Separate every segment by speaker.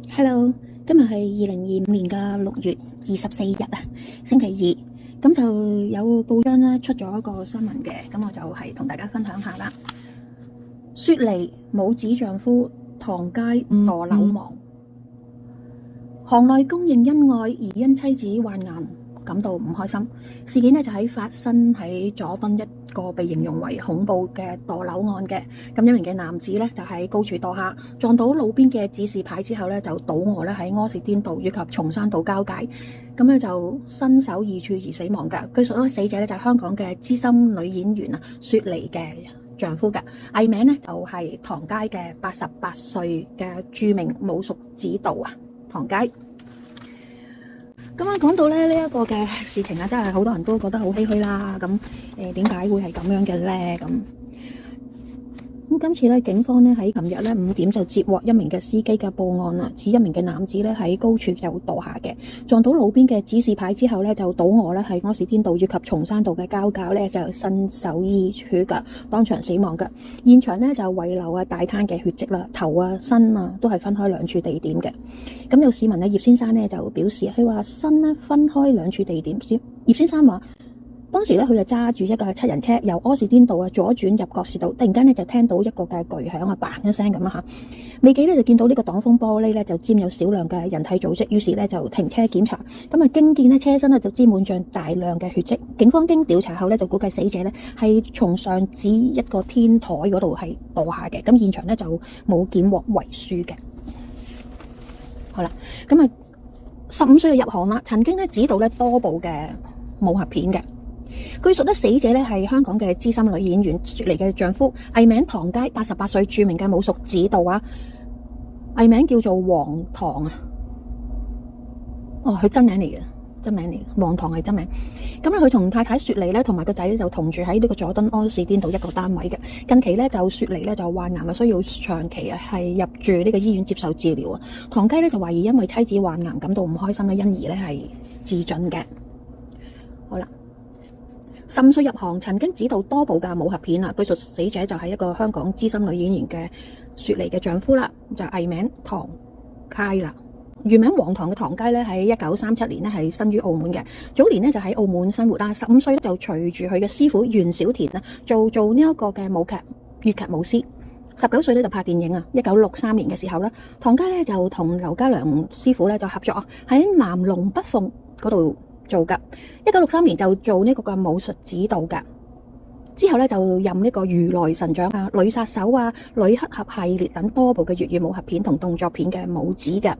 Speaker 1: Hello，今日係2025年嘅6月24日啊，星期二。咁就有報章咧出咗一個新聞嘅，咁我就係同大家分享下啦。雪梨母子丈夫唐佳墮樓亡，行內公認恩愛，而因妻子患癌感到唔開心。事件呢就發生喺佐敦一個被形容為恐怖嘅墮樓案嘅。咁一名嘅男子呢就喺高處墮下，撞到路邊嘅指示牌之後呢就倒卧咧喺柯士甸道以及松山道交界，咁呢就身首異處而死亡㗎。據說咧死者呢就係香港嘅資深女演員啊雪梨嘅丈夫㗎，藝名呢就係唐佳嘅88歲嘅著名武術指導啊唐佳。咁講到咧呢一個嘅事情啊，真係好多人都覺得好唏噓啦。咁點解會係咁樣嘅咧？咁今次咧，警方咧喺琴日咧5點就接獲一名嘅司機嘅報案啦，指一名嘅男子咧喺高處又墮下嘅，撞到路邊嘅指示牌之後咧就倒卧咧喺柯士甸道以及松山道嘅交界咧就身首異處噶，當場死亡噶。現場咧就遺留大灘嘅血跡啦，頭啊身啊都係分開兩處地點嘅。咁有市民葉先生咧就表示，佢話身咧分開兩處地點。葉先生話，當時咧佢就揸住一架7人車由柯士甸道左轉入覺士道，突然間咧就聽到一個嘅巨響啊，嘭一聲咁啦嚇。未幾咧就見到呢個擋風玻璃咧就沾有少量嘅人體組織，於是咧就停車檢查。咁啊經見咧車身咧就沾滿上大量嘅血跡。警方經調查後咧就估計死者咧係從上至一個天台嗰度係墮下嘅。咁現場咧就冇檢獲遺書嘅。好啦，咁啊15歲就入行啦，曾經咧指導咧多部嘅武俠片嘅。據說咧死者咧係香港嘅資深女演員雪梨嘅丈夫，藝名唐佳，88歲，著名嘅武術指導啊，藝名叫做黃棠啊。佢真名嚟嘅，黃棠係真名。咁咧佢同太太雪梨咧同埋個仔咧就同住喺呢個佐敦柯士甸道一個單位嘅。近期咧就雪梨咧就患癌啊，需要長期係入住呢個醫院接受治療啊。唐佳咧就懷疑因為妻子患癌感到唔開心咧，因而咧係自盡嘅。好啦。15歲入行，曾經指導多部嘅武俠片啊。據說死者就係一個香港資深女演員嘅雪梨嘅丈夫啦，就藝名唐佳啦。原名黃棠嘅唐佳咧喺1937年咧係生於澳門嘅，早年咧就喺澳門生活啦。15歲咧就隨住佢嘅師傅袁小田啦做呢一個嘅舞劇粵劇武師。19歲咧就拍電影啊。1963年嘅時候咧，唐佳咧就同劉家良師傅咧就合作啊，喺南龍北鳳嗰度做噶。1963年就做呢個嘅武術指導噶，之後咧就任呢個如來神掌啊、女殺手啊、女黑俠系列等多部嘅粵語武俠片同動作片嘅武指噶。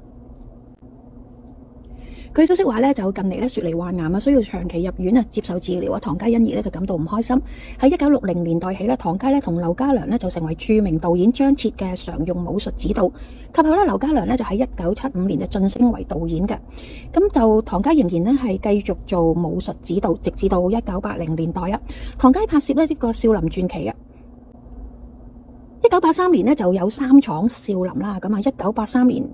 Speaker 1: 據消息話咧，就近嚟咧雪梨患癌啊，需要長期入院啊接受治療啊。唐佳因而咧就感到唔開心。喺1960年代起咧，唐佳咧同劉家良咧就成為著名導演張徹嘅常用武術指導。及後咧，劉家良咧就喺1975年就晉升為導演嘅。咁就唐佳仍然咧係繼續做武術指導，直至到1980年代啊。唐佳拍攝呢個少林傳奇啊。1983年咧就有3闖少林啦。咁啊，1983年。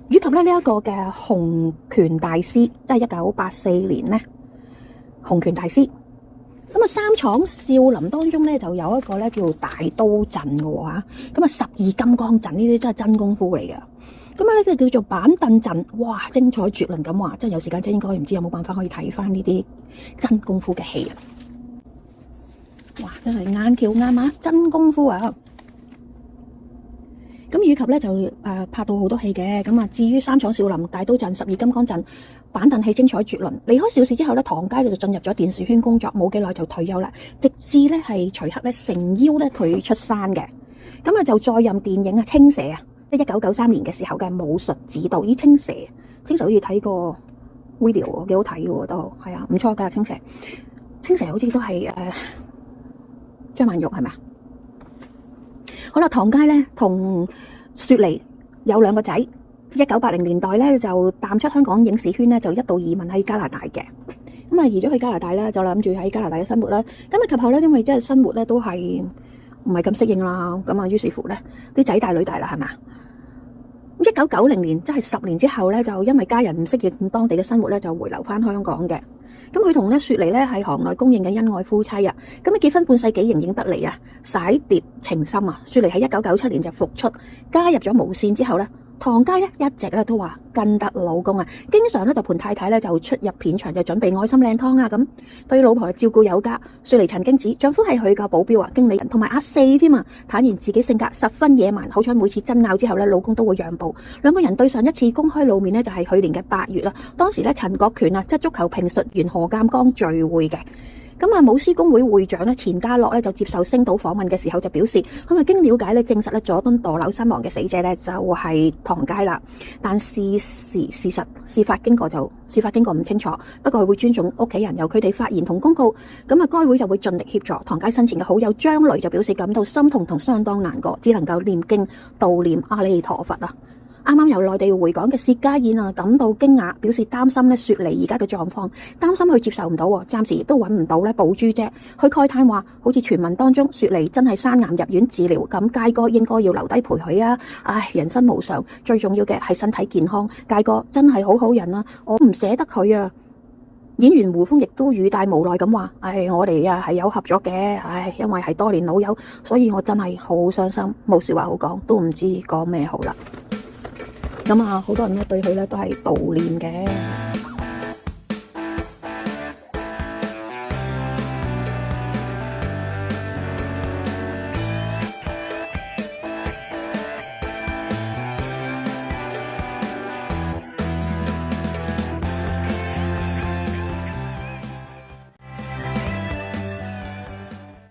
Speaker 1: 以及咧呢一個嘅洪拳大師，即係1984年呢洪拳大師。咁啊3闖少林當中咧就有一個咧叫大刀陣嘅喎嚇，咁啊12金剛陣呢啲真係真功夫嚟嘅。咁啊呢就叫做板凳陣，哇精彩絕倫咁話，真係有時間真應該唔知有冇辦法可以睇翻呢啲真功夫嘅戲啊！哇真係眼橋眼馬真功夫啊！咁以及咧就拍到好多戲嘅。咁啊至於3闖少林、大刀陣、12金剛陣、板凳戲精彩絕倫。離開邵氏之後咧，唐佳就進入咗電視圈工作，冇幾耐就退休啦。直至咧係徐克咧誠邀咧佢出山嘅。咁啊就再任電影啊青蛇啊，1993年嘅時候嘅武術指導。咦青蛇好似睇過 video 幾好睇嘅都係啊，唔錯㗎青蛇。青蛇好似都係張曼玉係咪啊？好啦，唐佳咧同雪梨有2個仔。1980年代咧就淡出香港影視圈咧，就一度移民喺加拿大嘅。咁啊移咗去加拿大咧，就諗住喺加拿大嘅生活啦。咁啊及後咧，因為即係生活咧都係唔係咁適應啦。咁啊於是乎咧，啲仔大女大啦，係嘛？1990年即係10年之後咧，就因為家人唔適應當地嘅生活咧，就回流翻香港嘅。咁佢同雪梨咧係行內公認嘅恩愛夫妻啊！咁啊結婚半世紀仍然得嚟啊，洗滌情深啊！雪梨喺1997年就復出，加入咗無線之後咧，唐佳咧一直咧都話跟得老公啊，經常咧就陪太太咧就出入片場，就準備愛心靚湯啊咁，對老婆照顧有加。雪梨曾經指丈夫係佢嘅保鏢啊、經理人同埋阿四添啊，坦言自己性格十分野蠻，好彩每次爭拗之後咧，老公都會讓步。兩個人對上一次公開露面呢，就係去年嘅8月啦，當時咧陳國權啊，即係足球評述員何鑑江聚會嘅。咁啊，舞獅公會會長咧錢嘉樂咧就接受星島訪問嘅時候就表示，佢話經了解咧證實咧佐敦墮樓身亡嘅死者咧就係唐佳啦，但事發經過唔清楚，不過佢會尊重屋企人由佢哋發言同公告。咁啊，該會就會盡力協助。唐佳生前嘅好友張雷就表示感到心痛同相當難過，只能夠念經悼念阿彌陀佛啊。啱啱由內地回港嘅薛家燕啊，感到驚訝，表示擔心咧雪梨而家嘅狀況，擔心佢接受唔到，暫時亦都揾唔到咧寶珠姐。佢慨嘆話，好似傳聞當中雪梨真係生癌入院治療，咁佳哥應該要留低陪佢啊！唉，人生無常，最重要嘅係身體健康。佳哥真係好好人啊，我唔捨得佢啊！演員胡楓亦都語帶無奈咁話：唉，我哋啊係有合作嘅，唉，因為係多年老友，所以我真係好傷心，冇說話好講，都唔知講咩好啦。咁啊，好多人咧對佢咧都係悼念嘅。